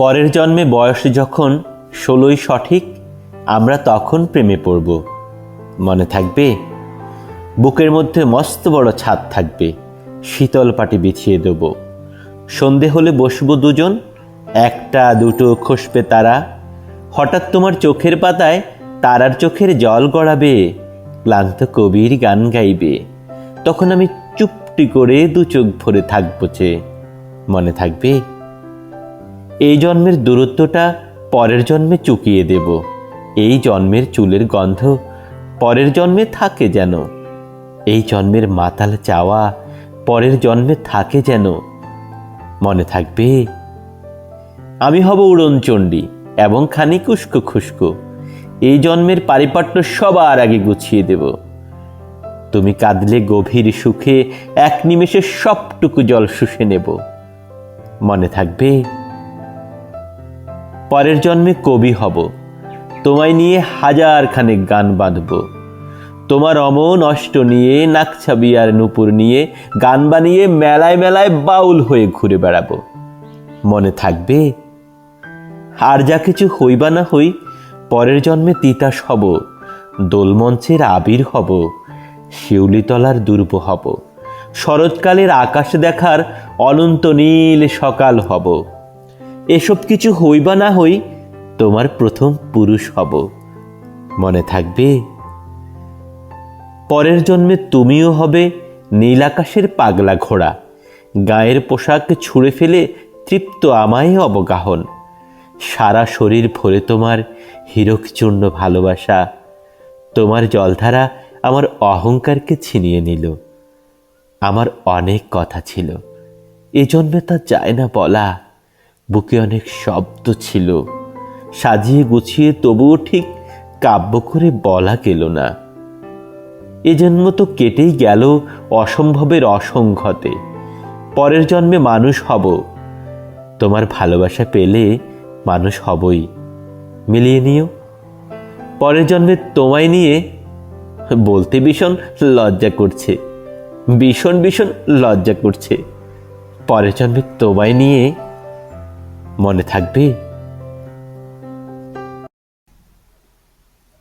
পরের জন্মে বয়স যখন 16ই সঠিক, আমরা তখন প্রেমে পড়ব। মনে থাকবে? বুকের মধ্যে মস্ত বড় ছাদ থাকবে, শীতল পাটি বিছিয়ে দেব। সন্ধে হলে বসবো দুজন, একটা দুটো খসবে তারা। হঠাৎ তোমার চোখের পাতায় তারার চোখের জল গড়াবে, ক্লান্ত কবির গান গাইবে। তখন আমি চুপটি করে দু চোখ ভরে থাকবো চেয়ে। মনে থাকবে? এই জন্মের দূরত্বটা পরের জন্মে চুকিয়ে দেব। এই জন্মের চুলের গন্ধ পরের জন্মে থাকে যেন। এই জন্মের মাতাল চাওয়া পরের জন্মে থাকে যেন। মনে থাকবে? আমি হব উড়নচণ্ডী এবং খানিক উস্কো খুস্কো। এই জন্মের পারিপাট্য সবার আগে গুছিয়ে দেব। তুমি কাঁদলে গভীর সুখে এক নিমেষে সবটুকু জল শুষে নেব। মনে থাকবে? পরের জন্মে কবি হব, তোমায় নিয়ে হাজার খানেক গান বাঁধব। তোমার অমন অষ্ট নিয়ে, নাকছাবি আর নূপুর নিয়ে গান বানিয়ে মেলায় মেলায় বাউল হয়ে ঘুরে বেড়াবো। মনে থাকবে? আর যা কিছু হই বা না হই, পরের জন্মে তিতাস হব, দোলমঞ্চের আবির হব, শিউলিতলার দুর্ব হব, শরৎকালের আকাশ দেখার অনন্ত নীল সকাল হব। এসব কিছু হই বা না হই, তোমার প্রথম পুরুষ হব। মনে থাকবে? পরের জন্মে তুমিও হবে নীল আকাশের পাগলা ঘোড়া, গায়ের পোশাক ছুঁড়ে ফেলে তৃপ্ত আমায় অবগাহন। সারা শরীর ভরে তোমার হীরকচূর্ণ ভালোবাসা। তোমার জলধারা আমার অহংকারকে ছিনিয়ে নিল। আমার অনেক কথা ছিল, এ জন্মে তা যায় না বলা। বুকে অনেক শব্দ ছিল, সাজিয়ে গুছিয়ে তবুও ঠিক কাব্য করে বলা গেল না। এ জন্ম তো কেটেই গেল অসম্ভবের অসংঘতে। পরের জন্মে মানুষ হব, তোমার ভালোবাসা পেলে মানুষ হবই। মিলিয়ে নিও। পরের জন্মে তোমায় নিয়ে বলতে ভীষণ লজ্জা করছে, ভীষণ ভীষণ লজ্জা করছে। পরের জন্মে তোমায় নিয়ে। মনে থাকবে?